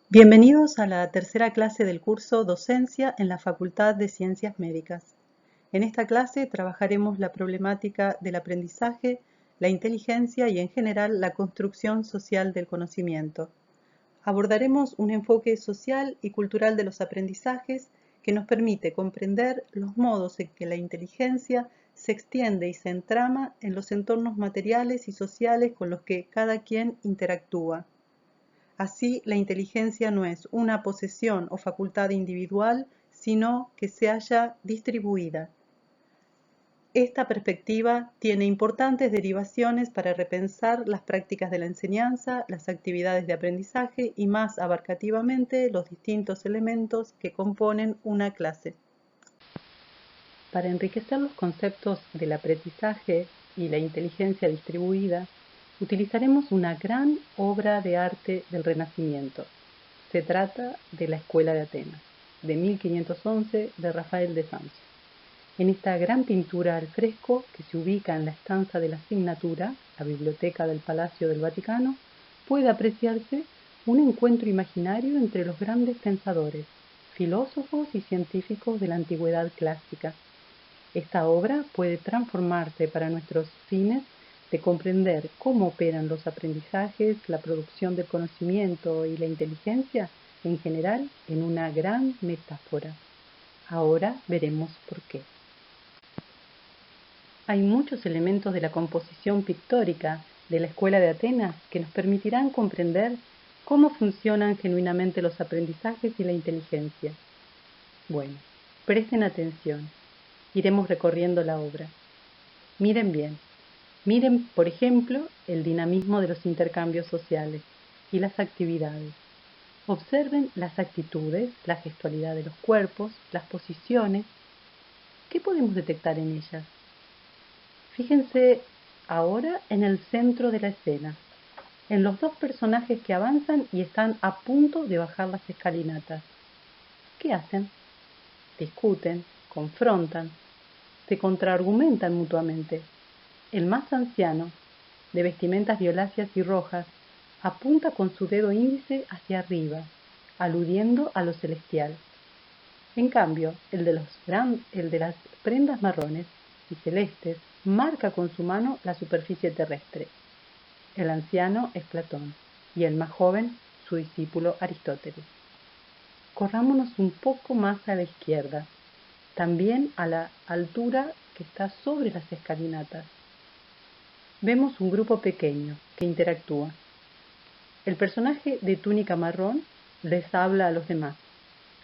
Bienvenidos a la tercera clase del curso Docencia en la Facultad de Ciencias Médicas. En esta clase trabajaremos la problemática del aprendizaje, la inteligencia y en general la construcción social del conocimiento. Abordaremos un enfoque social y cultural de los aprendizajes que nos permite comprender los modos en que la inteligencia se extiende y se entrama en los entornos materiales y sociales con los que cada quien interactúa. Así, la inteligencia no es una posesión o facultad individual, sino que se halla distribuida. Esta perspectiva tiene importantes derivaciones para repensar las prácticas de la enseñanza, las actividades de aprendizaje y más abarcativamente los distintos elementos que componen una clase. Para enriquecer los conceptos del aprendizaje y la inteligencia distribuida, utilizaremos una gran obra de arte del Renacimiento. Se trata de la Escuela de Atenas, de 1511, de Rafael de Sanzio. En esta gran pintura al fresco, que se ubica en la estancia de la Signatura, la biblioteca del Palacio del Vaticano, puede apreciarse un encuentro imaginario entre los grandes pensadores, filósofos y científicos de la antigüedad clásica. Esta obra puede transformarse para nuestros fines de comprender cómo operan los aprendizajes, la producción del conocimiento y la inteligencia en general en una gran metáfora. Ahora veremos por qué. Hay muchos elementos de la composición pictórica de la Escuela de Atenas que nos permitirán comprender cómo funcionan genuinamente los aprendizajes y la inteligencia. Bueno, presten atención. Iremos recorriendo la obra. Miren bien. Miren, por ejemplo, el dinamismo de los intercambios sociales y las actividades. Observen las actitudes, la gestualidad de los cuerpos, las posiciones. ¿Qué podemos detectar en ellas? Fíjense ahora en el centro de la escena, en los dos personajes que avanzan y están a punto de bajar las escalinatas. ¿Qué hacen? Discuten, confrontan, se contraargumentan mutuamente. El más anciano, de vestimentas violáceas y rojas, apunta con su dedo índice hacia arriba, aludiendo a lo celestial. En cambio, el de las prendas marrones y celestes marca con su mano la superficie terrestre. El anciano es Platón y el más joven su discípulo Aristóteles. Corrámonos un poco más a la izquierda, también a la altura que está sobre las escalinatas. Vemos un grupo pequeño que interactúa. El personaje de túnica marrón les habla a los demás,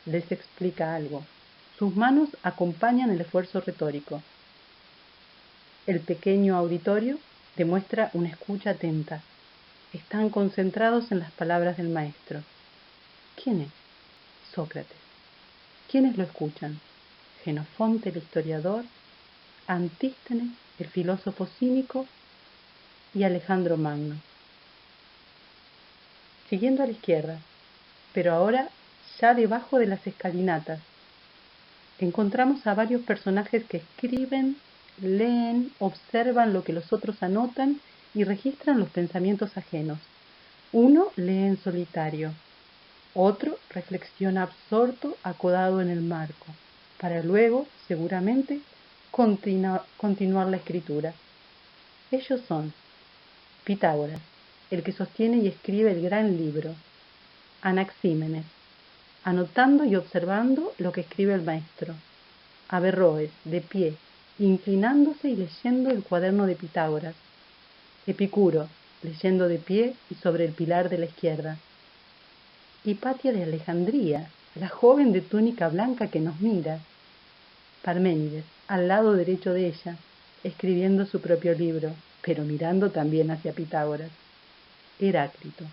les explica algo. Sus manos acompañan el esfuerzo retórico. El pequeño auditorio demuestra una escucha atenta. Están concentrados en las palabras del maestro. ¿Quién es? Sócrates. ¿Quiénes lo escuchan? Jenofonte el historiador, Antístenes el filósofo cínico y Alejandro Magno. Siguiendo a la izquierda, pero ahora ya debajo de las escalinatas, encontramos a varios personajes que escriben, leen, observan lo que los otros anotan y registran los pensamientos ajenos. Uno lee en solitario, otro reflexiona absorto, acodado en el marco, para luego, seguramente, continuar la escritura. Ellos son Pitágoras, el que sostiene y escribe el gran libro; Anaxímenes, anotando y observando lo que escribe el maestro; Averroes, de pie, inclinándose y leyendo el cuaderno de Pitágoras; Epicuro, leyendo de pie y sobre el pilar de la izquierda; Hipatia de Alejandría, la joven de túnica blanca que nos mira; Parménides, al lado derecho de ella, escribiendo su propio libro, pero mirando también hacia Pitágoras; Heráclito,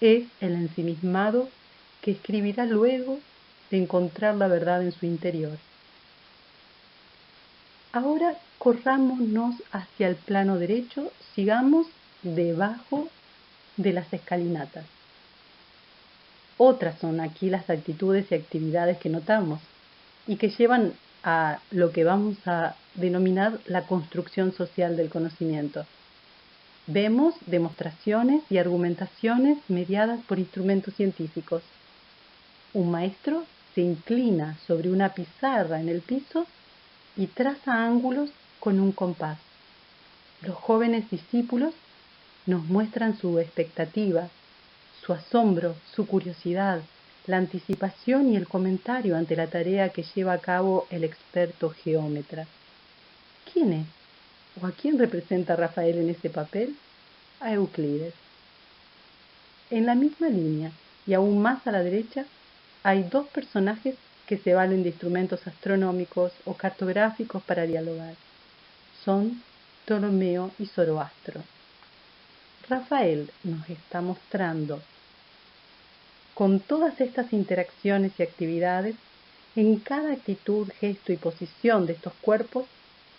es el ensimismado que escribirá luego de encontrar la verdad en su interior. Ahora corrámonos hacia el plano derecho, sigamos debajo de las escalinatas. Otras son aquí las actitudes y actividades que notamos y que llevan a lo que vamos a denominar la construcción social del conocimiento. Vemos demostraciones y argumentaciones mediadas por instrumentos científicos. Un maestro se inclina sobre una pizarra en el piso y traza ángulos con un compás. Los jóvenes discípulos nos muestran su expectativa, su asombro, su curiosidad, la anticipación y el comentario ante la tarea que lleva a cabo el experto geómetra. ¿Quién es? ¿O a quién representa Rafael en ese papel? A Euclides. En la misma línea, y aún más a la derecha, hay dos personajes que se valen de instrumentos astronómicos o cartográficos para dialogar. Son Ptolomeo y Zoroastro. Rafael nos está mostrando, con todas estas interacciones y actividades, en cada actitud, gesto y posición de estos cuerpos,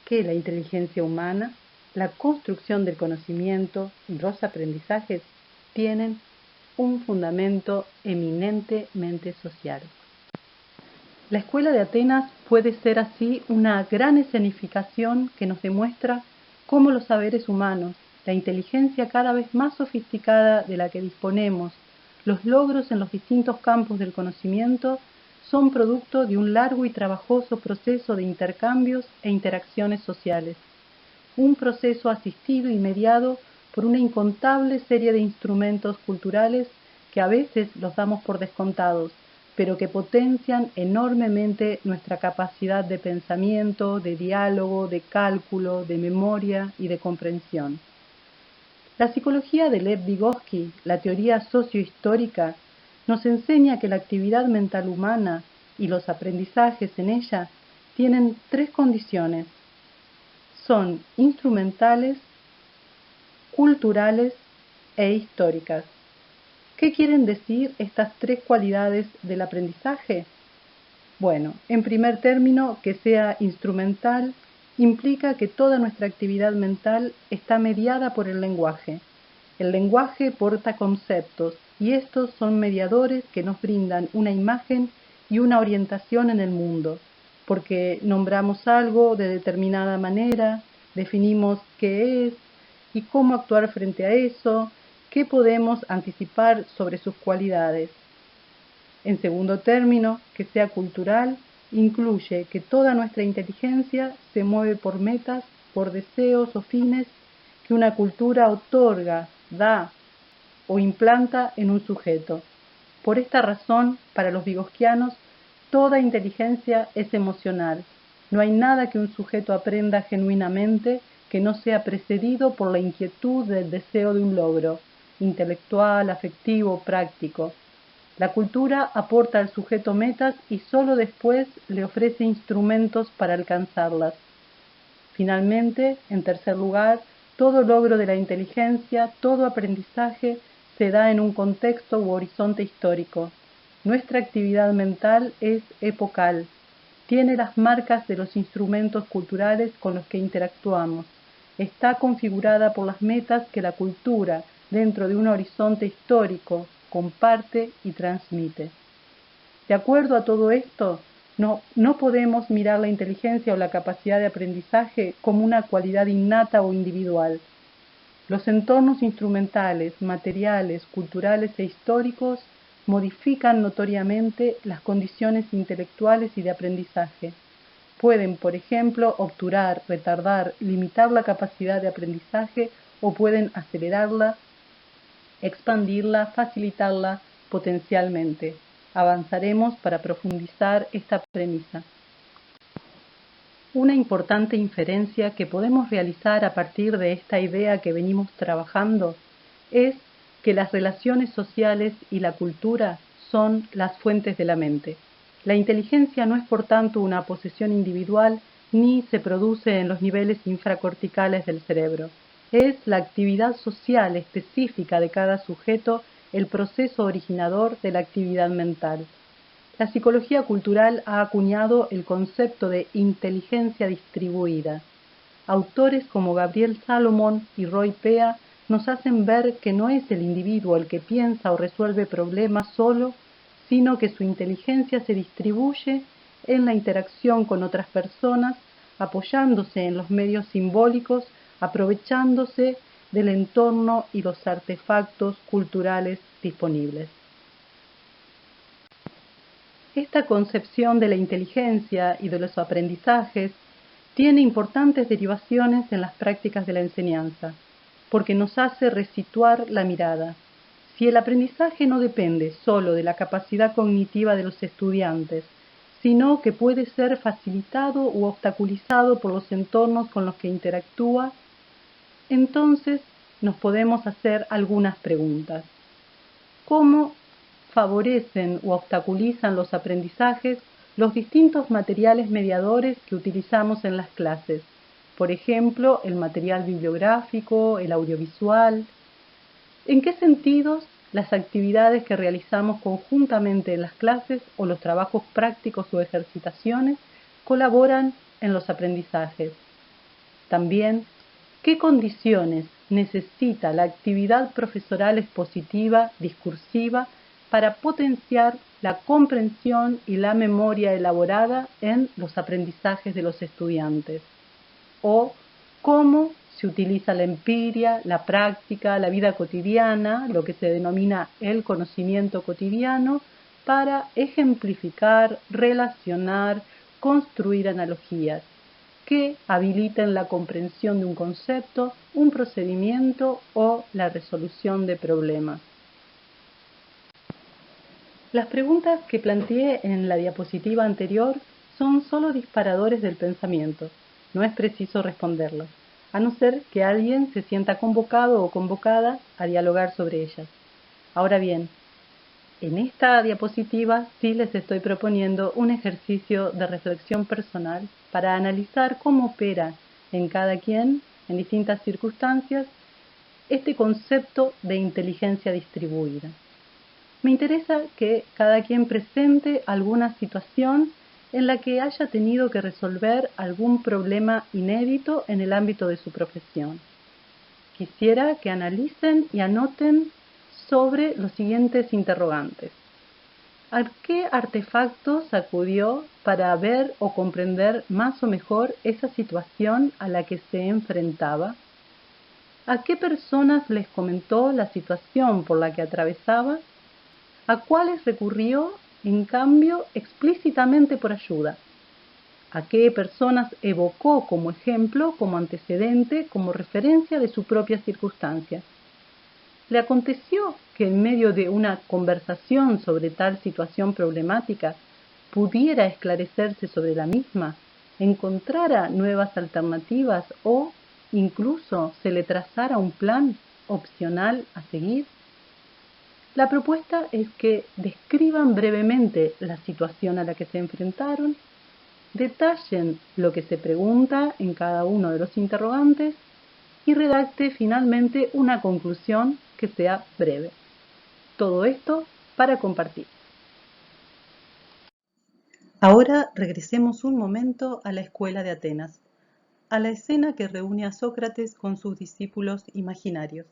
que la inteligencia humana, la construcción del conocimiento y los aprendizajes tienen un fundamento eminentemente social. La Escuela de Atenas puede ser así una gran escenificación que nos demuestra cómo los saberes humanos, la inteligencia cada vez más sofisticada de la que disponemos, los logros en los distintos campos del conocimiento, son producto de un largo y trabajoso proceso de intercambios e interacciones sociales. Un proceso asistido y mediado por una incontable serie de instrumentos culturales que a veces los damos por descontados, pero que potencian enormemente nuestra capacidad de pensamiento, de diálogo, de cálculo, de memoria y de comprensión. La psicología de Lev Vygotsky, la teoría sociohistórica, nos enseña que la actividad mental humana y los aprendizajes en ella tienen tres condiciones. Son instrumentales, culturales e históricas. ¿Qué quieren decir estas tres cualidades del aprendizaje? Bueno, en primer término, que sea instrumental implica que toda nuestra actividad mental está mediada por el lenguaje. El lenguaje porta conceptos y estos son mediadores que nos brindan una imagen y una orientación en el mundo, porque nombramos algo de determinada manera, definimos qué es y cómo actuar frente a eso, qué podemos anticipar sobre sus cualidades. En segundo término, que sea cultural, incluye que toda nuestra inteligencia se mueve por metas, por deseos o fines que una cultura otorga, da o implanta en un sujeto. Por esta razón, para los vygotskianos, toda inteligencia es emocional. No hay nada que un sujeto aprenda genuinamente que no sea precedido por la inquietud del deseo de un logro, intelectual, afectivo, práctico. La cultura aporta al sujeto metas y solo después le ofrece instrumentos para alcanzarlas. Finalmente, en tercer lugar, todo logro de la inteligencia, todo aprendizaje se da en un contexto u horizonte histórico. Nuestra actividad mental es epocal, tiene las marcas de los instrumentos culturales con los que interactuamos. Está configurada por las metas que la cultura, dentro de un horizonte histórico, comparte y transmite. De acuerdo a todo esto, no podemos mirar la inteligencia o la capacidad de aprendizaje como una cualidad innata o individual. Los entornos instrumentales, materiales, culturales e históricos modifican notoriamente las condiciones intelectuales y de aprendizaje. Pueden, por ejemplo, obturar, retardar, limitar la capacidad de aprendizaje o pueden acelerarla, expandirla, facilitarla potencialmente. Avanzaremos para profundizar esta premisa. Una importante inferencia que podemos realizar a partir de esta idea que venimos trabajando es que las relaciones sociales y la cultura son las fuentes de la mente. La inteligencia no es por tanto una posesión individual ni se produce en los niveles infracorticales del cerebro. Es la actividad social específica de cada sujeto el proceso originador de la actividad mental. La psicología cultural ha acuñado el concepto de inteligencia distribuida. Autores como Gabriel Salomón y Roy Pea nos hacen ver que no es el individuo el que piensa o resuelve problemas solo, sino que su inteligencia se distribuye en la interacción con otras personas, apoyándose en los medios simbólicos, aprovechándose del entorno y los artefactos culturales disponibles. Esta concepción de la inteligencia y de los aprendizajes tiene importantes derivaciones en las prácticas de la enseñanza, porque nos hace resituar la mirada. Si el aprendizaje no depende solo de la capacidad cognitiva de los estudiantes, sino que puede ser facilitado u obstaculizado por los entornos con los que interactúa, entonces nos podemos hacer algunas preguntas. ¿Cómo favorecen u obstaculizan los aprendizajes los distintos materiales mediadores que utilizamos en las clases? Por ejemplo, el material bibliográfico, el audiovisual. ¿En qué sentidos las actividades que realizamos conjuntamente en las clases o los trabajos prácticos o ejercitaciones colaboran en los aprendizajes? También, ¿qué condiciones necesita la actividad profesoral expositiva, discursiva, para potenciar la comprensión y la memoria elaborada en los aprendizajes de los estudiantes? O cómo se utiliza la empiria, la práctica, la vida cotidiana, lo que se denomina el conocimiento cotidiano, para ejemplificar, relacionar, construir analogías que habiliten la comprensión de un concepto, un procedimiento o la resolución de problemas. Las preguntas que planteé en la diapositiva anterior son solo disparadores del pensamiento. No es preciso responderlas, a no ser que alguien se sienta convocado o convocada a dialogar sobre ellas. Ahora bien, en esta diapositiva sí les estoy proponiendo un ejercicio de reflexión personal para analizar cómo opera en cada quien, en distintas circunstancias, este concepto de inteligencia distribuida. Me interesa que cada quien presente alguna situación en la que haya tenido que resolver algún problema inédito en el ámbito de su profesión. Quisiera que analicen y anoten sobre los siguientes interrogantes. ¿A qué artefactos acudió para ver o comprender más o mejor esa situación a la que se enfrentaba? ¿A qué personas les comentó la situación por la que atravesaba? ¿A cuáles recurrió, en cambio, explícitamente por ayuda? ¿A qué personas evocó como ejemplo, como antecedente, como referencia de su propia circunstancia? ¿Le aconteció que en medio de una conversación sobre tal situación problemática pudiera esclarecerse sobre la misma, encontrara nuevas alternativas o incluso se le trazara un plan opcional a seguir? La propuesta es que describan brevemente la situación a la que se enfrentaron, detallen lo que se pregunta en cada uno de los interrogantes y redacte finalmente una conclusión que sea breve. Todo esto para compartir. Ahora regresemos un momento a la escuela de Atenas, a la escena que reúne a Sócrates con sus discípulos imaginarios.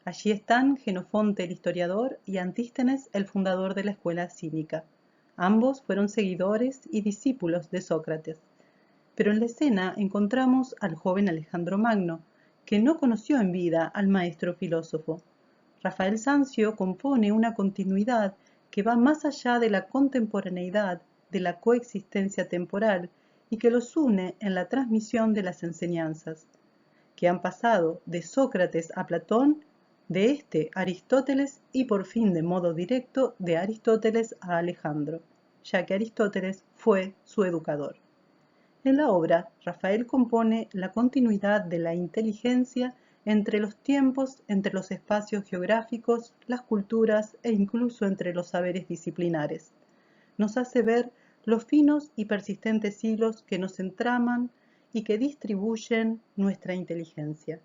Allí están Jenofonte el historiador y Antístenes el fundador de la escuela cínica. Ambos fueron seguidores y discípulos de Sócrates. Pero en la escena encontramos al joven Alejandro Magno, que no conoció en vida al maestro filósofo. Rafael Sanzio compone una continuidad que va más allá de la contemporaneidad, de la coexistencia temporal, y que los une en la transmisión de las enseñanzas, que han pasado de Sócrates a Platón, de este a Aristóteles y por fin de modo directo de Aristóteles a Alejandro, ya que Aristóteles fue su educador. En la obra, Rafael compone la continuidad de la inteligencia entre los tiempos, entre los espacios geográficos, las culturas e incluso entre los saberes disciplinares. Nos hace ver los finos y persistentes hilos que nos entraman y que distribuyen nuestra inteligencia.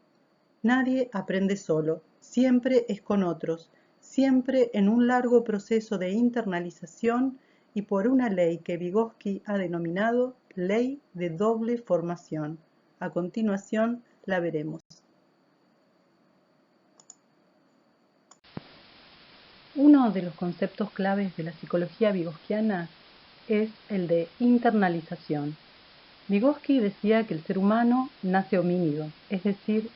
Nadie aprende solo, siempre es con otros, siempre en un largo proceso de internalización y por una ley que Vygotsky ha denominado ley de doble formación. A continuación la veremos. Uno de los conceptos claves de la psicología vygotskiana es el de internalización. Vygotsky decía que el ser humano nace homínido, es decir,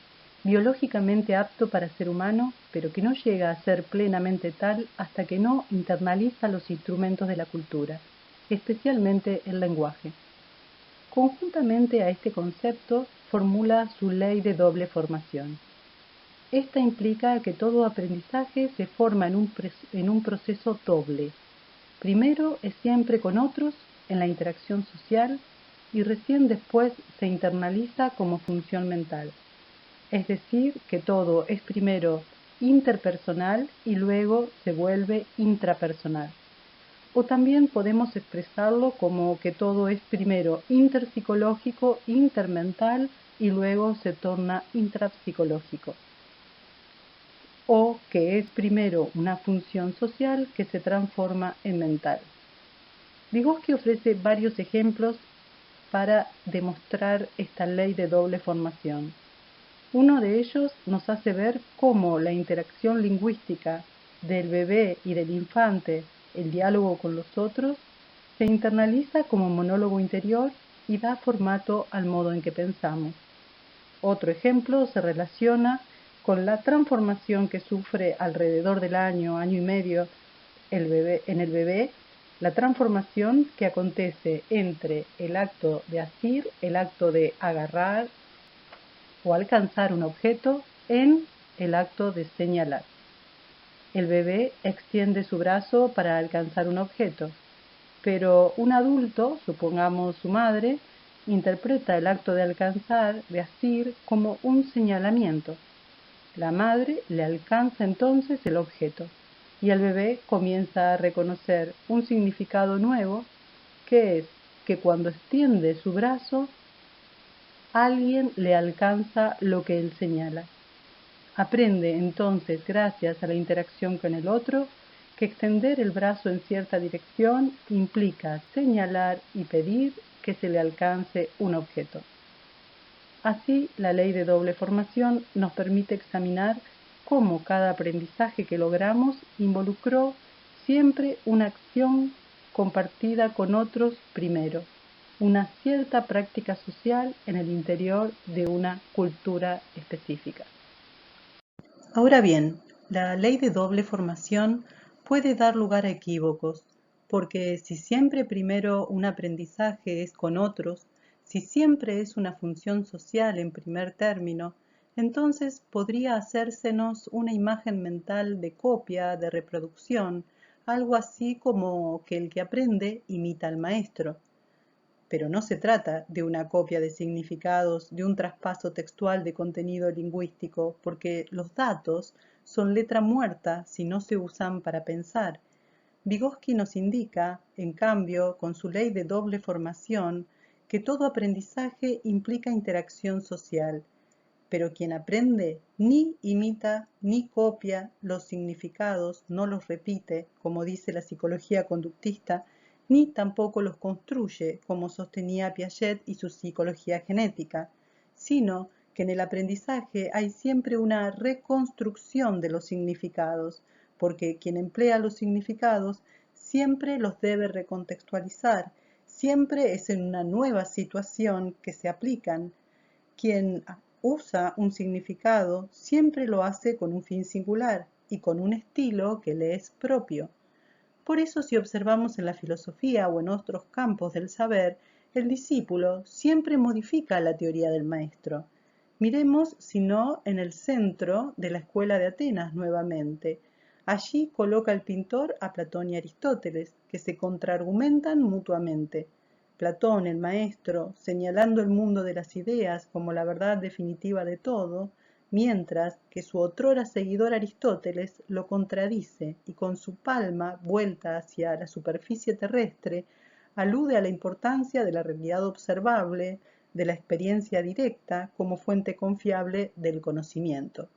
biológicamente apto para ser humano, pero que no llega a ser plenamente tal hasta que no internaliza los instrumentos de la cultura, especialmente el lenguaje. Conjuntamente a este concepto, formula su ley de doble formación. Esta implica que todo aprendizaje se forma en un proceso doble. Primero es siempre con otros, en la interacción social, y recién después se internaliza como función mental. Es decir, que todo es primero interpersonal y luego se vuelve intrapersonal. O también podemos expresarlo como que todo es primero interpsicológico, intermental y luego se torna intrapsicológico. O que es primero una función social que se transforma en mental. Vygotsky ofrece varios ejemplos para demostrar esta ley de doble formación. Uno de ellos nos hace ver cómo la interacción lingüística del bebé y del infante, el diálogo con los otros, se internaliza como monólogo interior y da formato al modo en que pensamos. Otro ejemplo se relaciona con la transformación que sufre alrededor del año y medio en el bebé, la transformación que acontece entre el acto de asir, el acto de agarrar o alcanzar un objeto, en el acto de señalar. El bebé extiende su brazo para alcanzar un objeto, pero un adulto, supongamos su madre, interpreta el acto de alcanzar, de asir, como un señalamiento. La madre le alcanza entonces el objeto y el bebé comienza a reconocer un significado nuevo, que es que cuando extiende su brazo, alguien le alcanza lo que él señala. Aprende entonces, gracias a la interacción con el otro, que extender el brazo en cierta dirección implica señalar y pedir que se le alcance un objeto. Así, la ley de doble formación nos permite examinar cómo cada aprendizaje que logramos involucró siempre una acción compartida con otros primero, una cierta práctica social en el interior de una cultura específica. Ahora bien, la ley de doble formación puede dar lugar a equívocos, porque si siempre primero un aprendizaje es con otros, si siempre es una función social en primer término, entonces podría hacérsenos una imagen mental de copia, de reproducción, algo así como que el que aprende imita al maestro. Pero no se trata de una copia de significados, de un traspaso textual de contenido lingüístico, porque los datos son letra muerta si no se usan para pensar. Vygotsky nos indica, en cambio, con su ley de doble formación, que todo aprendizaje implica interacción social, pero quien aprende ni imita ni copia los significados, no los repite, como dice la psicología conductista, ni tampoco los construye, como sostenía Piaget y su psicología genética, sino que en el aprendizaje hay siempre una reconstrucción de los significados, porque quien emplea los significados siempre los debe recontextualizar, siempre es en una nueva situación que se aplican. Quien usa un significado siempre lo hace con un fin singular y con un estilo que le es propio. Por eso, si observamos en la filosofía o en otros campos del saber, el discípulo siempre modifica la teoría del maestro. Miremos, si no, en el centro de la escuela de Atenas nuevamente. Allí coloca el pintor a Platón y Aristóteles, que se contraargumentan mutuamente. Platón, el maestro, señalando el mundo de las ideas como la verdad definitiva de todo, mientras que su otrora seguidor Aristóteles lo contradice y con su palma vuelta hacia la superficie terrestre alude a la importancia de la realidad observable, de la experiencia directa como fuente confiable del conocimiento.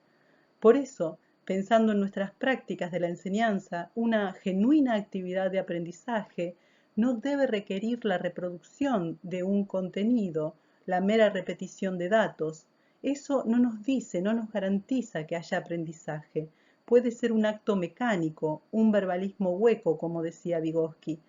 Por eso, pensando en nuestras prácticas de la enseñanza, una genuina actividad de aprendizaje no debe requerir la reproducción de un contenido, la mera repetición de datos. Eso no nos dice, no nos garantiza que haya aprendizaje. Puede ser un acto mecánico, un verbalismo hueco, como decía Vygotsky.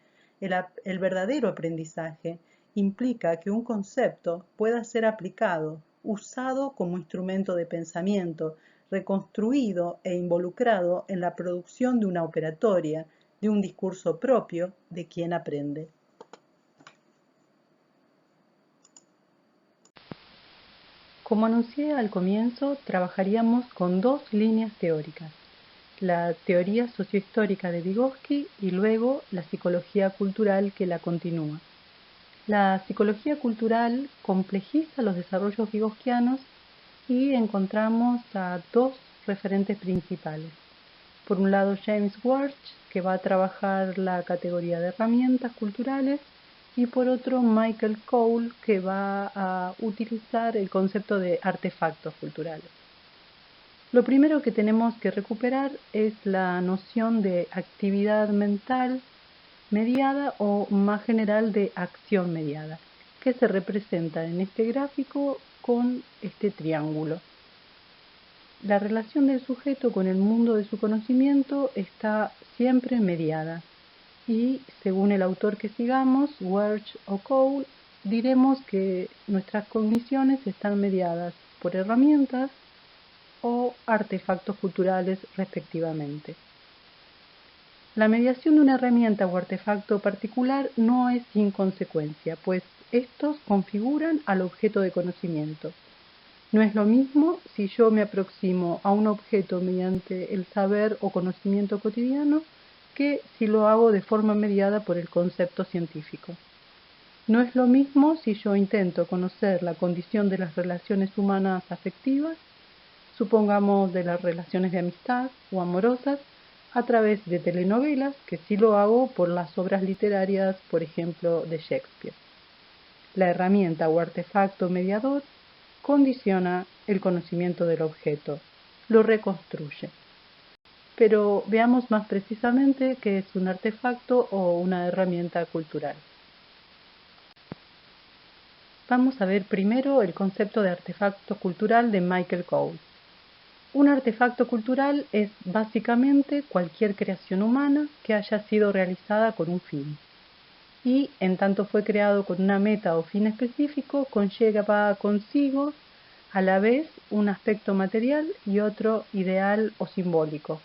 El verdadero aprendizaje implica que un concepto pueda ser aplicado, usado como instrumento de pensamiento, reconstruido e involucrado en la producción de una operatoria, de un discurso propio de quien aprende. Como anuncié al comienzo, trabajaríamos con dos líneas teóricas: la teoría sociohistórica de Vygotsky y luego la psicología cultural que la continúa. La psicología cultural complejiza los desarrollos vygotskianos y encontramos a dos referentes principales. Por un lado, James Warch, que va a trabajar la categoría de herramientas culturales, y por otro, Michael Cole, que va a utilizar el concepto de artefactos culturales. Lo primero que tenemos que recuperar es la noción de actividad mental mediada o más general de acción mediada, que se representa en este gráfico con este triángulo. La relación del sujeto con el mundo de su conocimiento está siempre mediada y, según el autor que sigamos, Warch o Cole, diremos que nuestras cogniciones están mediadas por herramientas o artefactos culturales respectivamente. La mediación de una herramienta o artefacto particular no es sin consecuencia, pues estos configuran al objeto de conocimiento. No es lo mismo si yo me aproximo a un objeto mediante el saber o conocimiento cotidiano que si lo hago de forma mediada por el concepto científico. No es lo mismo si yo intento conocer la condición de las relaciones humanas afectivas, supongamos de las relaciones de amistad o amorosas, a través de telenovelas, que si lo hago por las obras literarias, por ejemplo, de Shakespeare. La herramienta o artefacto mediador condiciona el conocimiento del objeto, lo reconstruye. Pero veamos más precisamente qué es un artefacto o una herramienta cultural. Vamos a ver primero el concepto de artefacto cultural de Michael Cole. Un artefacto cultural es básicamente cualquier creación humana que haya sido realizada con un fin. Y, en tanto fue creado con una meta o fin específico, conlleva consigo a la vez un aspecto material y otro ideal o simbólico.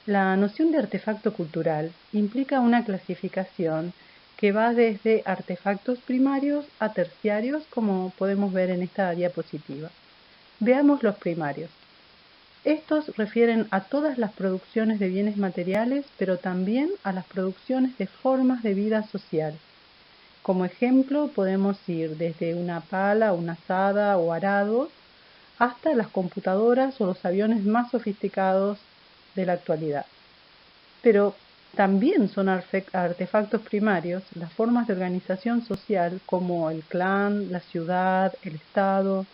La noción de artefacto cultural implica una clasificación que va desde artefactos primarios a terciarios, como podemos ver en esta diapositiva. Veamos los primarios. Estos refieren a todas las producciones de bienes materiales, pero también a las producciones de formas de vida social. Como ejemplo, podemos ir desde una pala, una azada o arado, hasta las computadoras o los aviones más sofisticados de la actualidad. Pero también son artefactos primarios las formas de organización social como el clan, la ciudad, el Estado,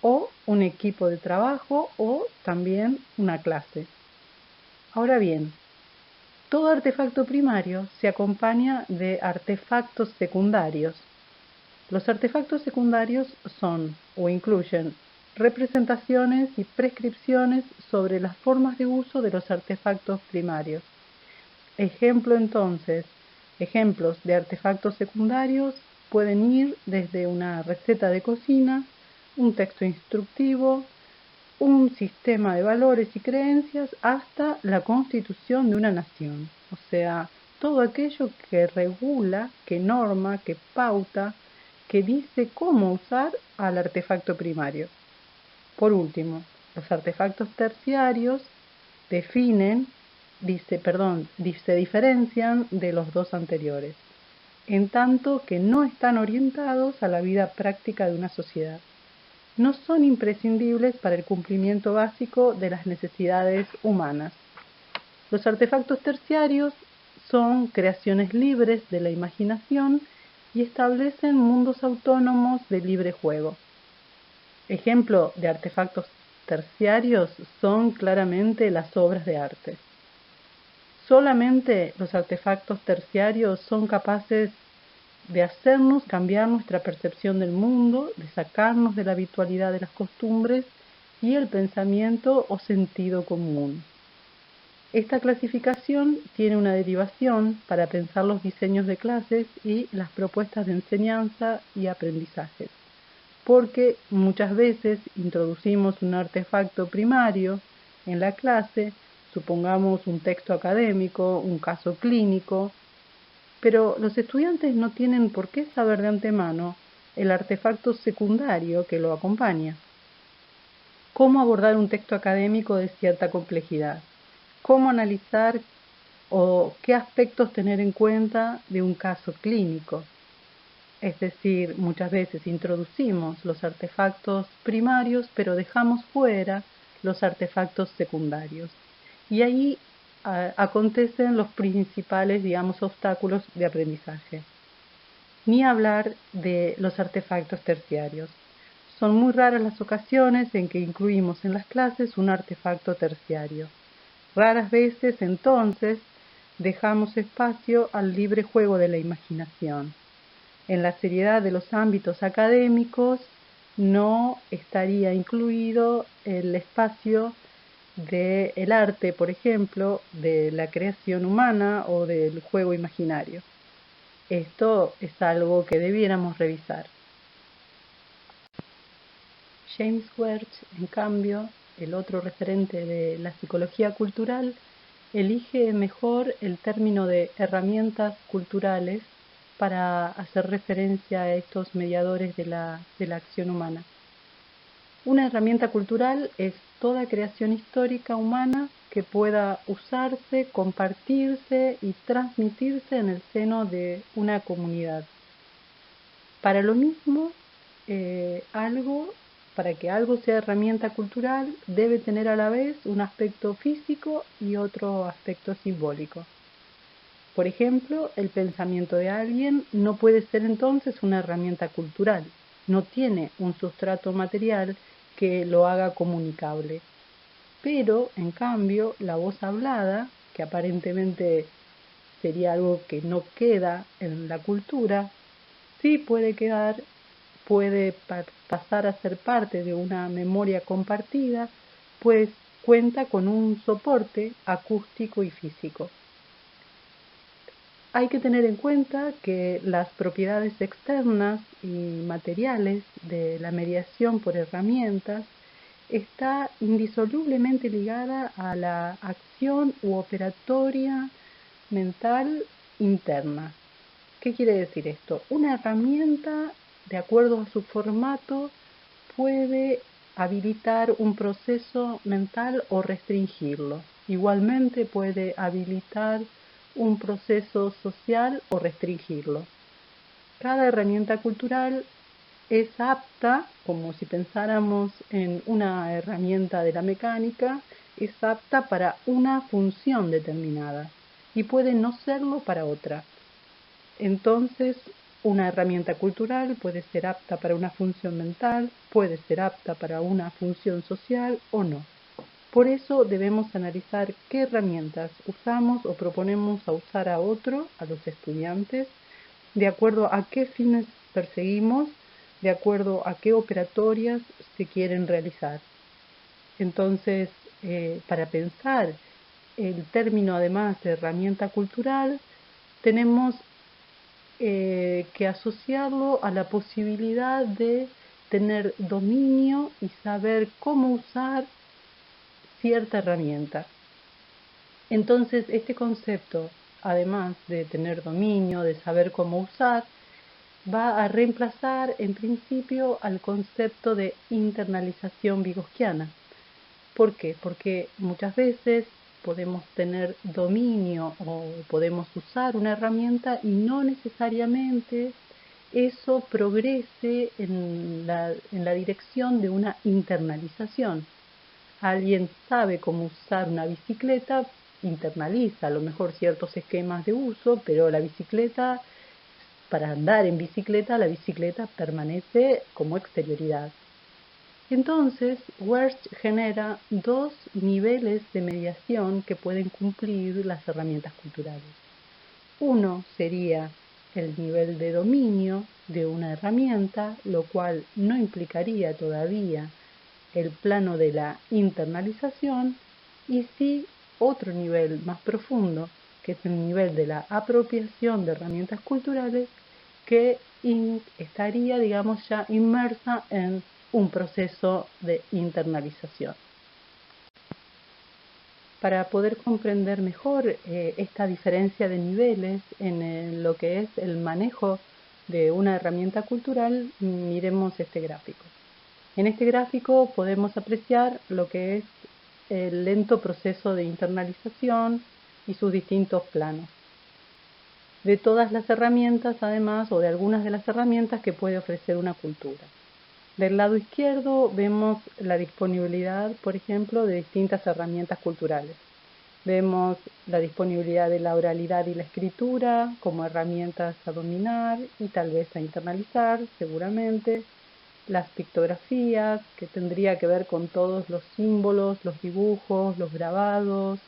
o un equipo de trabajo o también una clase. Ahora bien, todo artefacto primario se acompaña de artefactos secundarios. Los artefactos secundarios son o incluyen representaciones y prescripciones sobre las formas de uso de los artefactos primarios. Ejemplos de artefactos secundarios pueden ir desde una receta de cocina, un texto instructivo, un sistema de valores y creencias, hasta la constitución de una nación. O sea, todo aquello que regula, que norma, que pauta, que dice cómo usar al artefacto primario. Por último, los artefactos terciarios se diferencian de los dos anteriores, en tanto que no están orientados a la vida práctica de una sociedad. No son imprescindibles para el cumplimiento básico de las necesidades humanas. Los artefactos terciarios son creaciones libres de la imaginación y establecen mundos autónomos de libre juego. Ejemplo de artefactos terciarios son claramente las obras de arte. Solamente los artefactos terciarios son capaces de hacernos cambiar nuestra percepción del mundo, de sacarnos de la habitualidad de las costumbres y el pensamiento o sentido común. Esta clasificación tiene una derivación para pensar los diseños de clases y las propuestas de enseñanza y aprendizajes. porque muchas veces introducimos un artefacto primario en la clase, supongamos un texto académico, un caso clínico, pero los estudiantes no tienen por qué saber de antemano el artefacto secundario que lo acompaña. ¿Cómo abordar un texto académico de cierta complejidad? ¿Cómo analizar o qué aspectos tener en cuenta de un caso clínico? Es decir, muchas veces introducimos los artefactos primarios, pero dejamos fuera los artefactos secundarios. Y ahí acontecen los principales, obstáculos de aprendizaje. Ni hablar de los artefactos terciarios. Son muy raras las ocasiones en que incluimos en las clases un artefacto terciario. Raras veces, entonces, dejamos espacio al libre juego de la imaginación. En la seriedad de los ámbitos académicos no estaría incluido el espacio del arte, por ejemplo, de la creación humana o del juego imaginario. Esto es algo que debiéramos revisar. James Wertz, en cambio, el otro referente de la psicología cultural, elige mejor el término de herramientas culturales para hacer referencia a estos mediadores de la acción humana. Una herramienta cultural es toda creación histórica humana que pueda usarse, compartirse y transmitirse en el seno de una comunidad. Para lo mismo, para que algo sea herramienta cultural, debe tener a la vez un aspecto físico y otro aspecto simbólico. Por ejemplo, el pensamiento de alguien no puede ser entonces una herramienta cultural, no tiene un sustrato material que lo haga comunicable. Pero, en cambio, la voz hablada, que aparentemente sería algo que no queda en la cultura, sí puede quedar, puede pasar a ser parte de una memoria compartida, pues cuenta con un soporte acústico y físico. Hay que tener en cuenta que las propiedades externas y materiales de la mediación por herramientas está indisolublemente ligada a la acción u operatoria mental interna. ¿Qué quiere decir esto? Una herramienta, de acuerdo a su formato, puede habilitar un proceso mental o restringirlo. Igualmente puede habilitar un proceso social o restringirlo. Cada herramienta cultural es apta, como si pensáramos en una herramienta de la mecánica, es apta para una función determinada y puede no serlo para otra. Entonces, una herramienta cultural puede ser apta para una función mental, puede ser apta para una función social o no. Por eso debemos analizar qué herramientas usamos o proponemos a usar a otro, a los estudiantes, de acuerdo a qué fines perseguimos, de acuerdo a qué operatorias se quieren realizar. Entonces, para pensar el término además de herramienta cultural, tenemos que asociarlo a la posibilidad de tener dominio y saber cómo usar cierta herramienta. Entonces, este concepto, además de tener dominio, de saber cómo usar, va a reemplazar en principio al concepto de internalización vygotsquiana. ¿Por qué? Porque muchas veces podemos tener dominio o podemos usar una herramienta y no necesariamente eso progrese en la dirección de una internalización. Alguien sabe cómo usar una bicicleta, internaliza a lo mejor ciertos esquemas de uso, pero la bicicleta, para andar en bicicleta, la bicicleta permanece como exterioridad. Entonces, Wertz genera dos niveles de mediación que pueden cumplir las herramientas culturales. Uno sería el nivel de dominio de una herramienta, lo cual no implicaría todavía el plano de la internalización, y sí otro nivel más profundo, que es el nivel de la apropiación de herramientas culturales, que estaría, digamos, ya inmersa en un proceso de internalización. Para poder comprender mejor esta diferencia de niveles en lo que es el manejo de una herramienta cultural, miremos este gráfico. En este gráfico podemos apreciar lo que es el lento proceso de internalización y sus distintos planos. De todas las herramientas, además, o de algunas de las herramientas que puede ofrecer una cultura. Del lado izquierdo vemos la disponibilidad, por ejemplo, de distintas herramientas culturales. Vemos la disponibilidad de la oralidad y la escritura como herramientas a dominar y tal vez a internalizar, seguramente. Las pictografías, que tendría que ver con todos los símbolos, los dibujos, los grabados,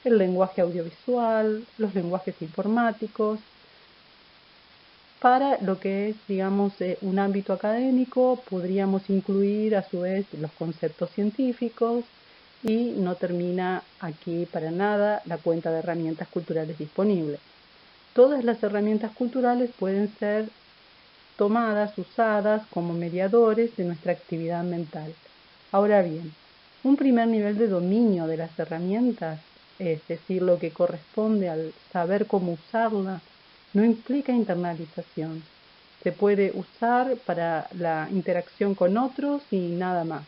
el lenguaje audiovisual, los lenguajes informáticos. Para lo que es, digamos, un ámbito académico, podríamos incluir a su vez los conceptos científicos y no termina aquí para nada la cuenta de herramientas culturales disponibles. Todas las herramientas culturales pueden ser tomadas, usadas como mediadores de nuestra actividad mental. Ahora bien, un primer nivel de dominio de las herramientas, es decir, lo que corresponde al saber cómo usarla, no implica internalización. Se puede usar para la interacción con otros y nada más.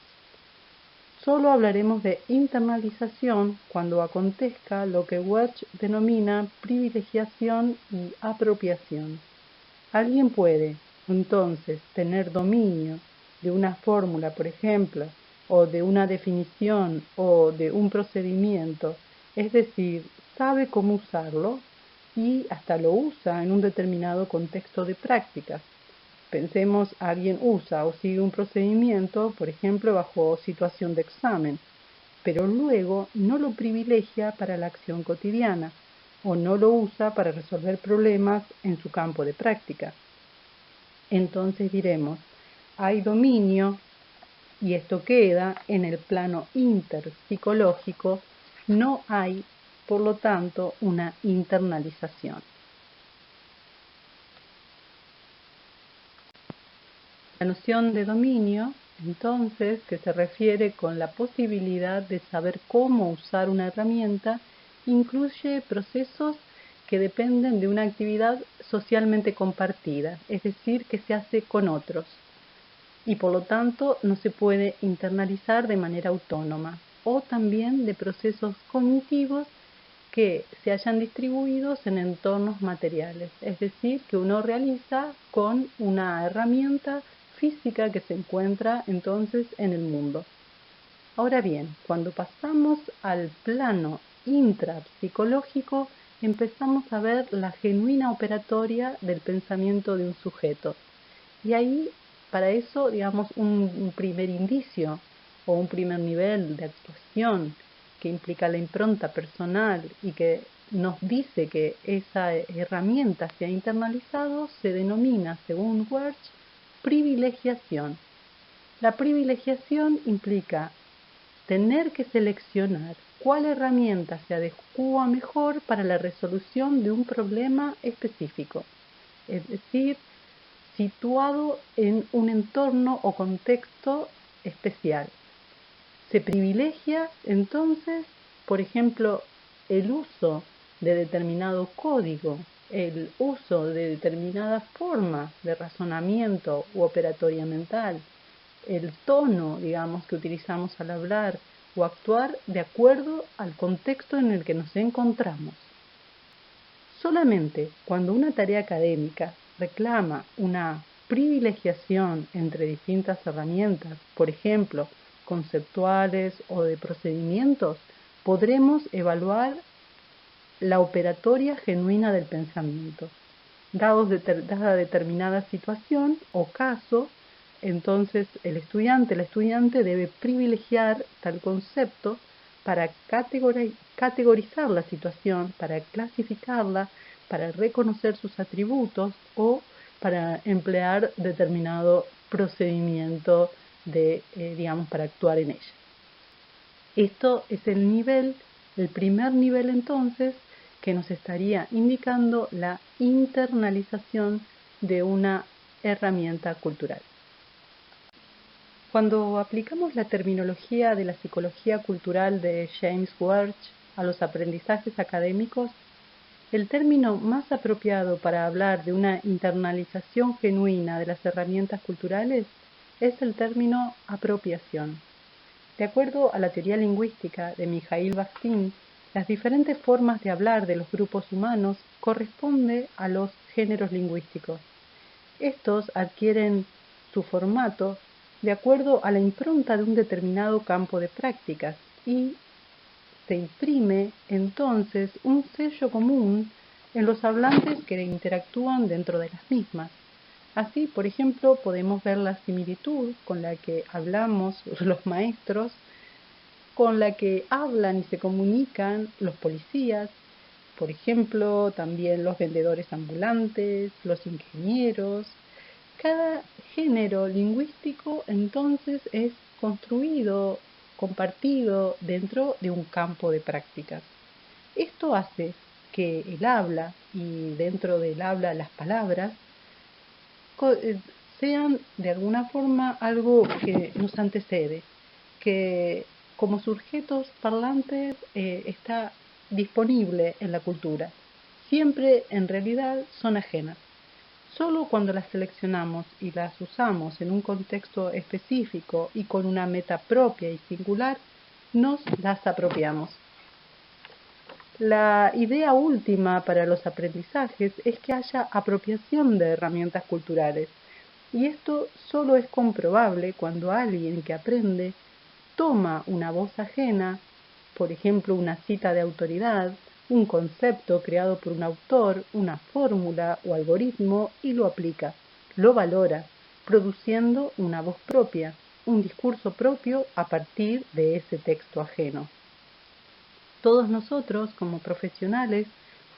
Solo hablaremos de internalización cuando acontezca lo que Welch denomina privilegiación y apropiación. Alguien puede, entonces, tener dominio de una fórmula, por ejemplo, o de una definición o de un procedimiento, es decir, sabe cómo usarlo y hasta lo usa en un determinado contexto de práctica. Pensemos, alguien usa o sigue un procedimiento, por ejemplo, bajo situación de examen, pero luego no lo privilegia para la acción cotidiana o no lo usa para resolver problemas en su campo de práctica. Entonces diremos, hay dominio y esto queda en el plano interpsicológico, no hay, por lo tanto, una internalización. La noción de dominio, entonces, que se refiere con la posibilidad de saber cómo usar una herramienta, incluye procesos que dependen de una actividad socialmente compartida, es decir, que se hace con otros, y por lo tanto no se puede internalizar de manera autónoma, o también de procesos cognitivos que se hayan distribuidos en entornos materiales, es decir, que uno realiza con una herramienta física que se encuentra entonces en el mundo. Ahora bien, cuando pasamos al plano intrapsicológico, empezamos a ver la genuina operatoria del pensamiento de un sujeto. Y ahí, para eso, digamos, un primer indicio o un primer nivel de actuación que implica la impronta personal y que nos dice que esa herramienta se ha internalizado, se denomina, según Welch, privilegiación. La privilegiación implica tener que seleccionar cuál herramienta se adecua mejor para la resolución de un problema específico, es decir, situado en un entorno o contexto especial. Se privilegia entonces, por ejemplo, el uso de determinado código, el uso de determinada forma de razonamiento u operatoria mental, el tono, digamos, que utilizamos al hablar o actuar de acuerdo al contexto en el que nos encontramos. Solamente cuando una tarea académica reclama una privilegiación entre distintas herramientas, por ejemplo, conceptuales o de procedimientos, podremos evaluar la operatoria genuina del pensamiento. Dada determinada situación o caso, entonces el estudiante, la estudiante debe privilegiar tal concepto para categorizar la situación, para clasificarla, para reconocer sus atributos o para emplear determinado procedimiento digamos, para actuar en ella. Esto es el primer nivel entonces, que nos estaría indicando la internalización de una herramienta cultural. Cuando aplicamos la terminología de la psicología cultural de James Wertsch a los aprendizajes académicos, el término más apropiado para hablar de una internalización genuina de las herramientas culturales es el término apropiación. De acuerdo a la teoría lingüística de Mikhail Bakhtin, las diferentes formas de hablar de los grupos humanos corresponden a los géneros lingüísticos. Estos adquieren su formato de acuerdo a la impronta de un determinado campo de prácticas y se imprime entonces un sello común en los hablantes que interactúan dentro de las mismas. Así, por ejemplo, podemos ver la similitud con la que hablamos los maestros, con la que hablan y se comunican los policías, por ejemplo, también los vendedores ambulantes, los ingenieros. Cada género lingüístico entonces es construido, compartido dentro de un campo de prácticas. Esto hace que el habla y dentro del habla las palabras sean de alguna forma algo que nos antecede, que como sujetos parlantes está disponible en la cultura. Siempre en realidad son ajenas. Solo cuando las seleccionamos y las usamos en un contexto específico y con una meta propia y singular, nos las apropiamos. La idea última para los aprendizajes es que haya apropiación de herramientas culturales, y esto solo es comprobable cuando alguien que aprende toma una voz ajena, por ejemplo una cita de autoridad, un concepto creado por un autor, una fórmula o algoritmo y lo aplica, lo valora, produciendo una voz propia, un discurso propio a partir de ese texto ajeno. Todos nosotros, como profesionales,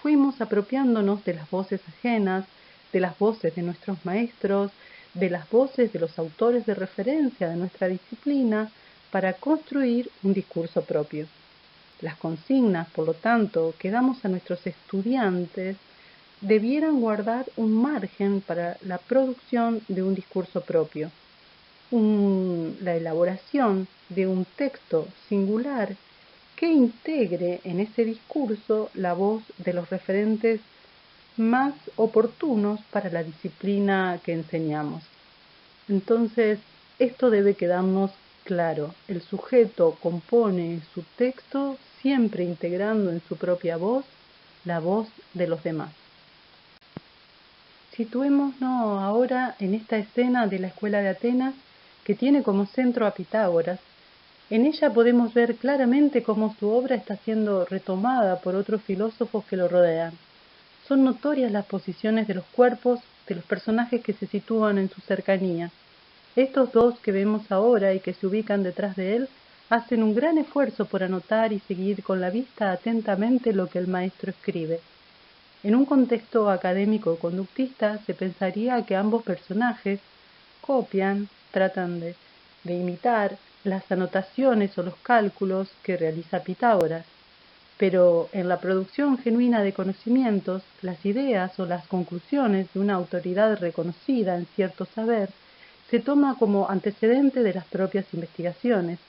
fuimos apropiándonos de las voces ajenas, de las voces de nuestros maestros, de las voces de los autores de referencia de nuestra disciplina, para construir un discurso propio. Las consignas, por lo tanto, que damos a nuestros estudiantes debieran guardar un margen para la producción de un discurso propio, la elaboración de un texto singular que integre en ese discurso la voz de los referentes más oportunos para la disciplina que enseñamos. Entonces, esto debe quedarnos claro. El sujeto compone su texto siempre integrando en su propia voz la voz de los demás. Situémonos ahora en esta escena de la escuela de Atenas que tiene como centro a Pitágoras. En ella podemos ver claramente cómo su obra está siendo retomada por otros filósofos que lo rodean. Son notorias las posiciones de los cuerpos de los personajes que se sitúan en su cercanía. Estos dos que vemos ahora y que se ubican detrás de él hacen un gran esfuerzo por anotar y seguir con la vista atentamente lo que el maestro escribe. En un contexto académico conductista se pensaría que ambos personajes copian, tratan de imitar las anotaciones o los cálculos que realiza Pitágoras, pero en la producción genuina de conocimientos, las ideas o las conclusiones de una autoridad reconocida en cierto saber se toma como antecedente de las propias investigaciones.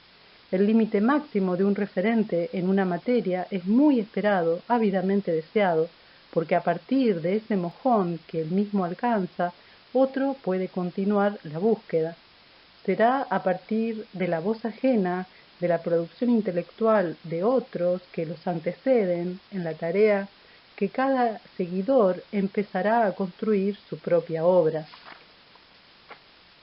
El límite máximo de un referente en una materia es muy esperado, ávidamente deseado, porque a partir de ese mojón que él mismo alcanza, otro puede continuar la búsqueda. Será a partir de la voz ajena, de la producción intelectual de otros que los anteceden en la tarea, que cada seguidor empezará a construir su propia obra.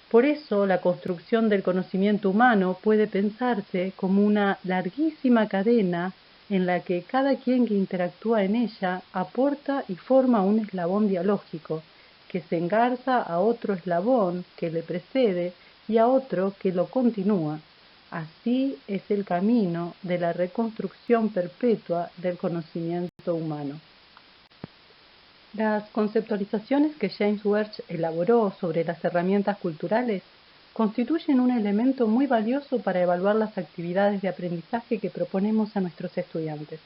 Por eso, la construcción del conocimiento humano puede pensarse como una larguísima cadena en la que cada quien que interactúa en ella aporta y forma un eslabón dialógico, que se engarza a otro eslabón que le precede y a otro que lo continúa. Así es el camino de la reconstrucción perpetua del conocimiento humano. Las conceptualizaciones que James Wertsch elaboró sobre las herramientas culturales constituyen un elemento muy valioso para evaluar las actividades de aprendizaje que proponemos a nuestros estudiantes.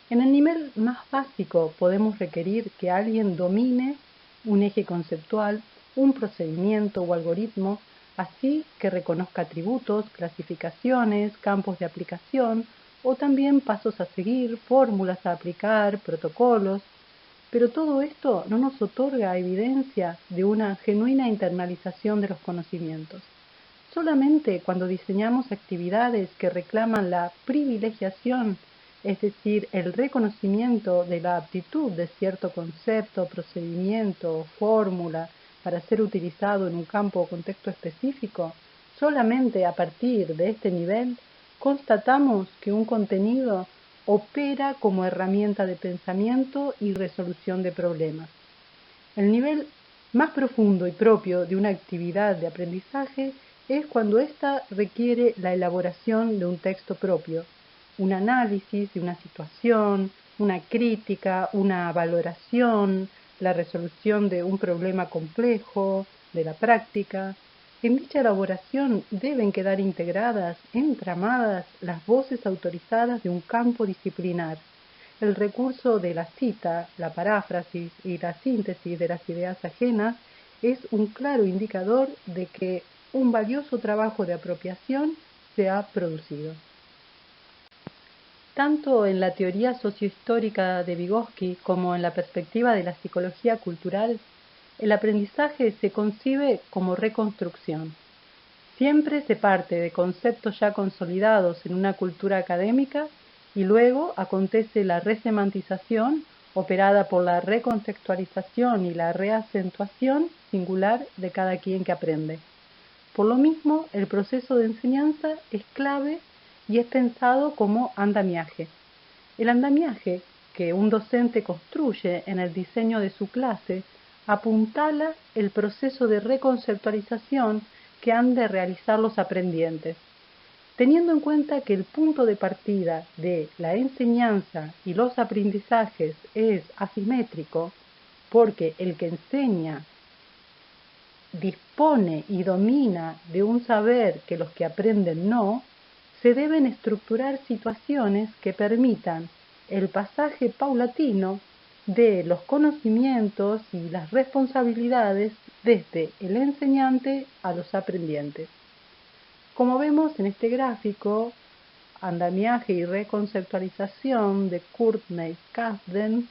En el nivel más básico podemos requerir que alguien domine un eje conceptual, un procedimiento o algoritmo, así que reconozca atributos, clasificaciones, campos de aplicación o también pasos a seguir, fórmulas a aplicar, protocolos. Pero todo esto no nos otorga evidencia de una genuina internalización de los conocimientos. Solamente cuando diseñamos actividades que reclaman la privilegiación, es decir, el reconocimiento de la aptitud de cierto concepto, procedimiento o fórmula para ser utilizado en un campo o contexto específico, solamente a partir de este nivel constatamos que un contenido opera como herramienta de pensamiento y resolución de problemas. El nivel más profundo y propio de una actividad de aprendizaje es cuando ésta requiere la elaboración de un texto propio, un análisis de una situación, una crítica, una valoración, la resolución de un problema complejo, de la práctica. En dicha elaboración deben quedar integradas, entramadas, las voces autorizadas de un campo disciplinar. El recurso de la cita, la paráfrasis y la síntesis de las ideas ajenas es un claro indicador de que un valioso trabajo de apropiación se ha producido. Tanto en la teoría sociohistórica de Vygotsky como en la perspectiva de la psicología cultural, el aprendizaje se concibe como reconstrucción. Siempre se parte de conceptos ya consolidados en una cultura académica y luego acontece la resemantización operada por la recontextualización y la reacentuación singular de cada quien que aprende. Por lo mismo, el proceso de enseñanza es clave y es pensado como andamiaje. El andamiaje que un docente construye en el diseño de su clase apuntala el proceso de reconceptualización que han de realizar los aprendientes, teniendo en cuenta que el punto de partida de la enseñanza y los aprendizajes es asimétrico, porque el que enseña dispone y domina de un saber que los que aprenden no, se deben estructurar situaciones que permitan el pasaje paulatino de los conocimientos y las responsabilidades desde el enseñante a los aprendientes. Como vemos en este gráfico, andamiaje y reconceptualización de Courtney-Kasden,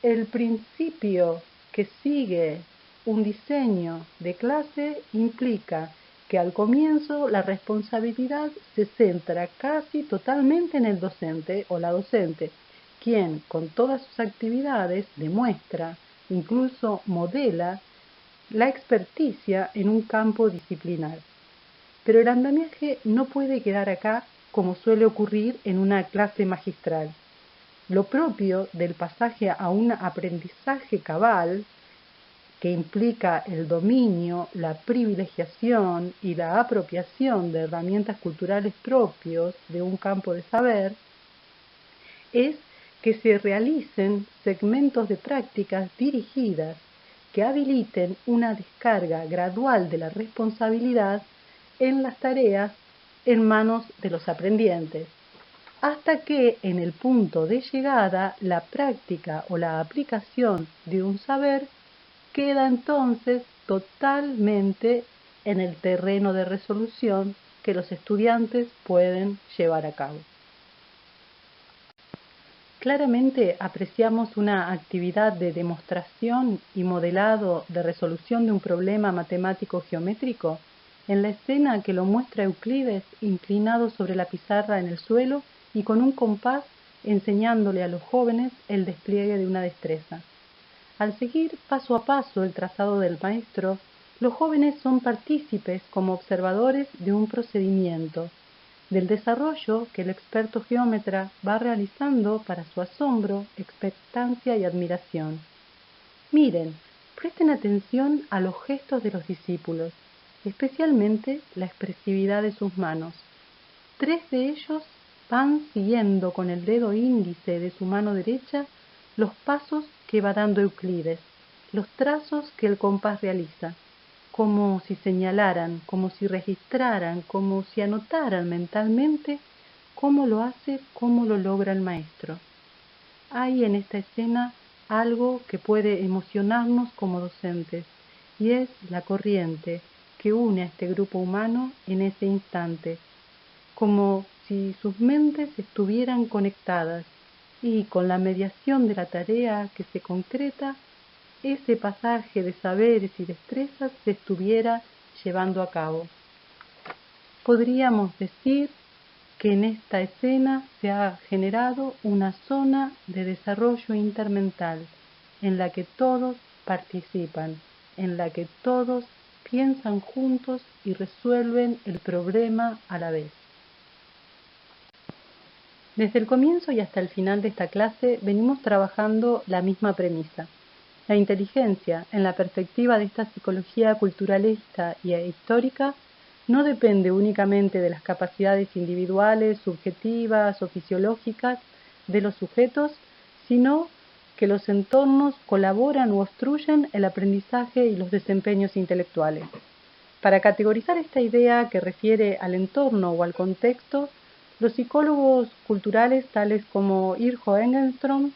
el principio que sigue un diseño de clase implica que al comienzo la responsabilidad se centra casi totalmente en el docente o la docente, quien con todas sus actividades demuestra, incluso modela, la experticia en un campo disciplinar. Pero el andamiaje no puede quedar acá como suele ocurrir en una clase magistral. Lo propio del pasaje a un aprendizaje cabal, que implica el dominio, la privilegiación y la apropiación de herramientas culturales propios de un campo de saber, es que se realicen segmentos de prácticas dirigidas que habiliten una descarga gradual de la responsabilidad en las tareas en manos de los aprendientes, hasta que en el punto de llegada la práctica o la aplicación de un saber queda entonces totalmente en el terreno de resolución que los estudiantes pueden llevar a cabo. Claramente apreciamos una actividad de demostración y modelado de resolución de un problema matemático geométrico en la escena que lo muestra Euclides inclinado sobre la pizarra en el suelo y con un compás enseñándole a los jóvenes el despliegue de una destreza. Al seguir paso a paso el trazado del maestro, los jóvenes son partícipes como observadores de un procedimiento, del desarrollo que el experto geómetra va realizando para su asombro, expectancia y admiración. Miren, presten atención a los gestos de los discípulos, especialmente la expresividad de sus manos. 3 de ellos van siguiendo con el dedo índice de su mano derecha los pasos que va dando Euclides, los trazos que el compás realiza, como si señalaran, como si registraran, como si anotaran mentalmente cómo lo hace, cómo lo logra el maestro. Hay en esta escena algo que puede emocionarnos como docentes, y es la corriente que une a este grupo humano en ese instante, como si sus mentes estuvieran conectadas y con la mediación de la tarea que se concreta, ese pasaje de saberes y destrezas se estuviera llevando a cabo. Podríamos decir que en esta escena se ha generado una zona de desarrollo intermental en la que todos participan, en la que todos piensan juntos y resuelven el problema a la vez. Desde el comienzo y hasta el final de esta clase venimos trabajando la misma premisa. La inteligencia, en la perspectiva de esta psicología culturalista y histórica, no depende únicamente de las capacidades individuales, subjetivas o fisiológicas de los sujetos, sino que los entornos colaboran o obstruyen el aprendizaje y los desempeños intelectuales. Para categorizar esta idea que refiere al entorno o al contexto, los psicólogos culturales tales como Irjo Engelstrom,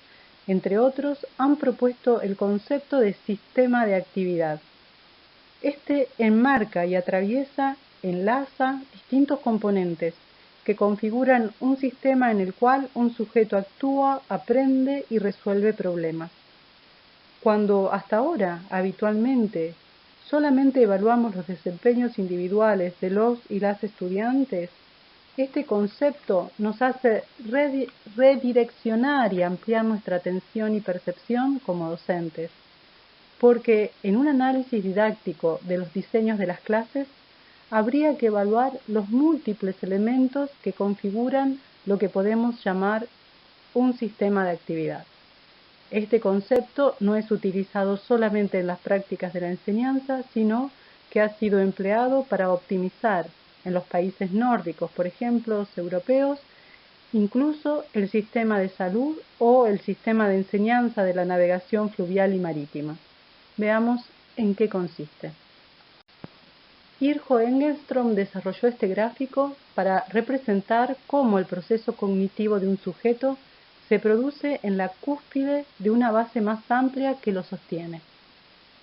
entre otros, han propuesto el concepto de sistema de actividad. Este enmarca y atraviesa, enlaza distintos componentes que configuran un sistema en el cual un sujeto actúa, aprende y resuelve problemas. Cuando hasta ahora, habitualmente, solamente evaluamos los desempeños individuales de los y las estudiantes, este concepto nos hace redireccionar y ampliar nuestra atención y percepción como docentes, porque en un análisis didáctico de los diseños de las clases habría que evaluar los múltiples elementos que configuran lo que podemos llamar un sistema de actividad. Este concepto no es utilizado solamente en las prácticas de la enseñanza, sino que ha sido empleado para optimizar en los países nórdicos, por ejemplo, los europeos, incluso el sistema de salud o el sistema de enseñanza de la navegación fluvial y marítima. Veamos en qué consiste. Irjo Engelstrom desarrolló este gráfico para representar cómo el proceso cognitivo de un sujeto se produce en la cúspide de una base más amplia que lo sostiene.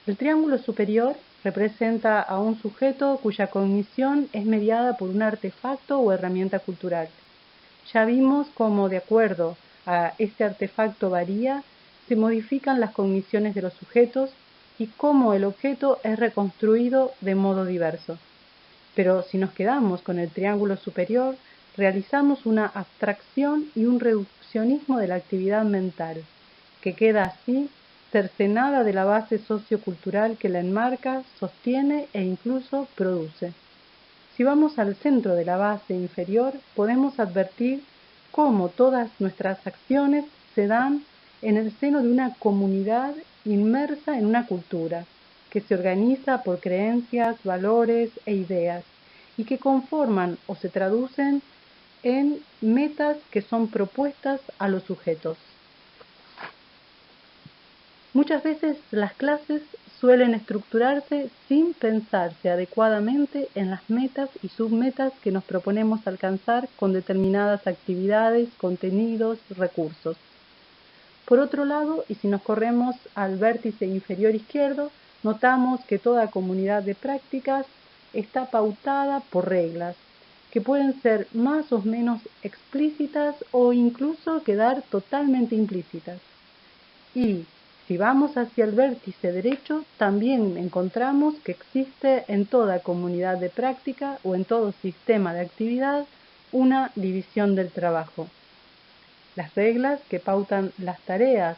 El triángulo superior representa a un sujeto cuya cognición es mediada por un artefacto o herramienta cultural. Ya vimos cómo, de acuerdo a este artefacto varía, se modifican las cogniciones de los sujetos y cómo el objeto es reconstruido de modo diverso. Pero si nos quedamos con el triángulo superior, realizamos una abstracción y un reduccionismo de la actividad mental, que queda así cercenada de la base sociocultural que la enmarca, sostiene e incluso produce. Si vamos al centro de la base inferior, podemos advertir cómo todas nuestras acciones se dan en el seno de una comunidad inmersa en una cultura, que se organiza por creencias, valores e ideas, y que conforman o se traducen en metas que son propuestas a los sujetos. Muchas veces las clases suelen estructurarse sin pensarse adecuadamente en las metas y submetas que nos proponemos alcanzar con determinadas actividades, contenidos, recursos. Por otro lado, y si nos corremos al vértice inferior izquierdo, notamos que toda comunidad de prácticas está pautada por reglas, que pueden ser más o menos explícitas o incluso quedar totalmente implícitas. Y si vamos hacia el vértice derecho, también encontramos que existe en toda comunidad de práctica o en todo sistema de actividad una división del trabajo. Las reglas que pautan las tareas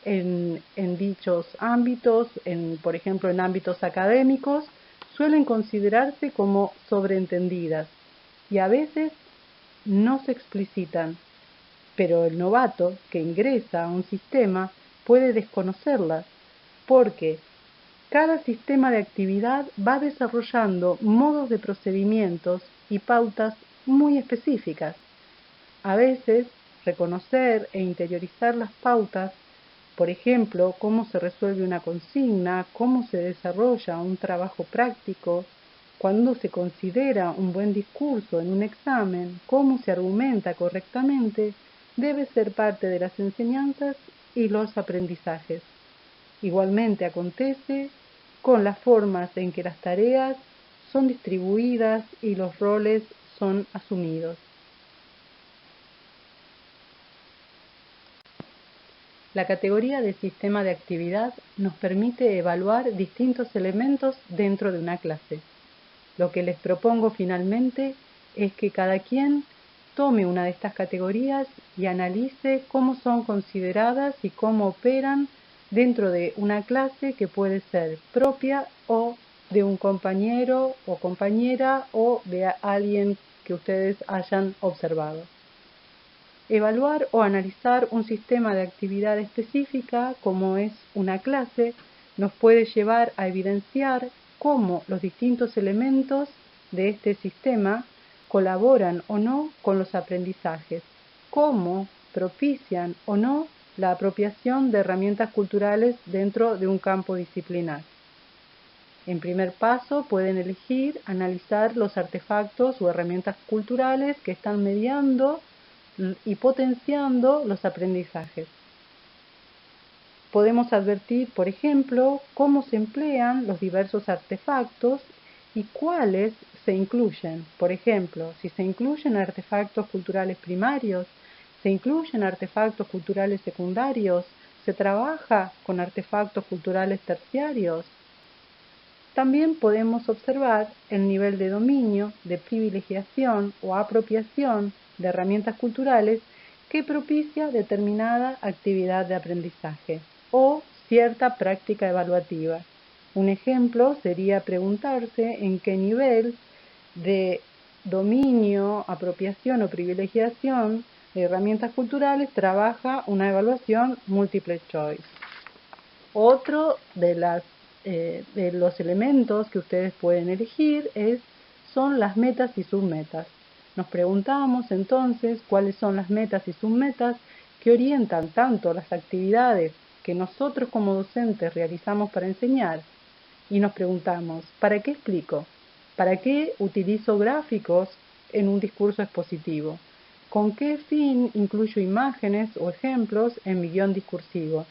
en dichos ámbitos, por ejemplo en ámbitos académicos, suelen considerarse como sobreentendidas y a veces no se explicitan, pero el novato que ingresa a un sistema puede desconocerlas, porque cada sistema de actividad va desarrollando modos de procedimientos y pautas muy específicas. A veces, reconocer e interiorizar las pautas, por ejemplo, cómo se resuelve una consigna, cómo se desarrolla un trabajo práctico, cuándo se considera un buen discurso en un examen, cómo se argumenta correctamente, debe ser parte de las enseñanzas y los aprendizajes. Igualmente acontece con las formas en que las tareas son distribuidas y los roles son asumidos. La categoría de sistema de actividad nos permite evaluar distintos elementos dentro de una clase. Lo que les propongo finalmente es que cada quien tome una de estas categorías y analice cómo son consideradas y cómo operan dentro de una clase que puede ser propia o de un compañero o compañera o de alguien que ustedes hayan observado. Evaluar o analizar un sistema de actividad específica, como es una clase, nos puede llevar a evidenciar cómo los distintos elementos de este sistema colaboran o no con los aprendizajes, cómo propician o no la apropiación de herramientas culturales dentro de un campo disciplinar. En primer paso, pueden elegir analizar los artefactos o herramientas culturales que están mediando y potenciando los aprendizajes. Podemos advertir, por ejemplo, cómo se emplean los diversos artefactos y cuáles se incluyen. Por ejemplo, si se incluyen artefactos culturales primarios, se incluyen artefactos culturales secundarios, se trabaja con artefactos culturales terciarios. También podemos observar el nivel de dominio, de privilegiación o apropiación de herramientas culturales que propicia determinada actividad de aprendizaje o cierta práctica evaluativa. Un ejemplo sería preguntarse en qué nivel de dominio, apropiación o privilegiación de herramientas culturales trabaja una evaluación multiple choice. Otro de los elementos que ustedes pueden elegir son las metas y submetas. Nos preguntamos entonces cuáles son las metas y submetas que orientan tanto las actividades que nosotros como docentes realizamos para enseñar, y nos preguntamos, ¿para qué explico? ¿Para qué utilizo gráficos en un discurso expositivo? ¿Con qué fin incluyo imágenes o ejemplos en mi guión discursivo?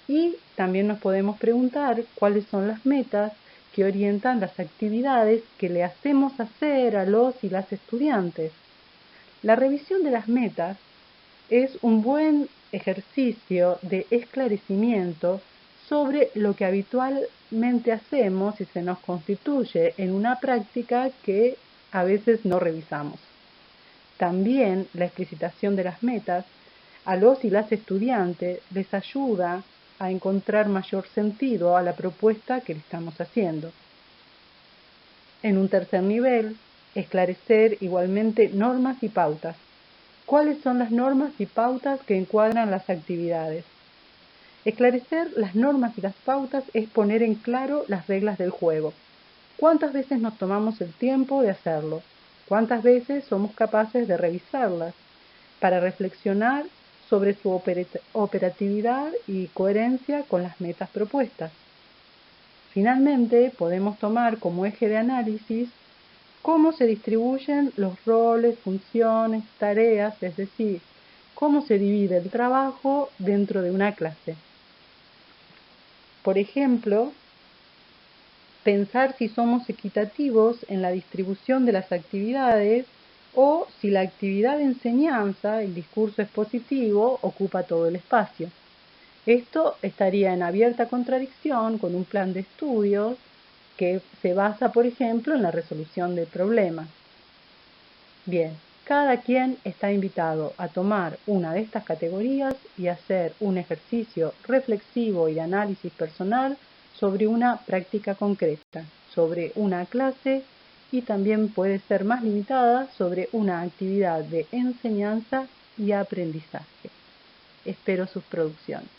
Y también nos podemos preguntar cuáles son las metas que orientan las actividades que le hacemos hacer a los y las estudiantes. La revisión de las metas es un buen ejercicio de esclarecimiento sobre lo que habitualmente hacemos y se nos constituye en una práctica que a veces no revisamos. También la explicitación de las metas a los y las estudiantes les ayuda a encontrar mayor sentido a la propuesta que le estamos haciendo. En un tercer nivel, esclarecer igualmente normas y pautas. ¿Cuáles son las normas y pautas que encuadran las actividades? Esclarecer las normas y las pautas es poner en claro las reglas del juego. ¿Cuántas veces nos tomamos el tiempo de hacerlo? ¿Cuántas veces somos capaces de revisarlas para reflexionar sobre su operatividad y coherencia con las metas propuestas? Finalmente, podemos tomar como eje de análisis cómo se distribuyen los roles, funciones, tareas, es decir, cómo se divide el trabajo dentro de una clase. Por ejemplo, pensar si somos equitativos en la distribución de las actividades o si la actividad de enseñanza, el discurso expositivo, ocupa todo el espacio. Esto estaría en abierta contradicción con un plan de estudios que se basa, por ejemplo, en la resolución de problemas. Bien, cada quien está invitado a tomar una de estas categorías y hacer un ejercicio reflexivo y de análisis personal sobre una práctica concreta, sobre una clase y también puede ser más limitada sobre una actividad de enseñanza y aprendizaje. Espero sus producciones.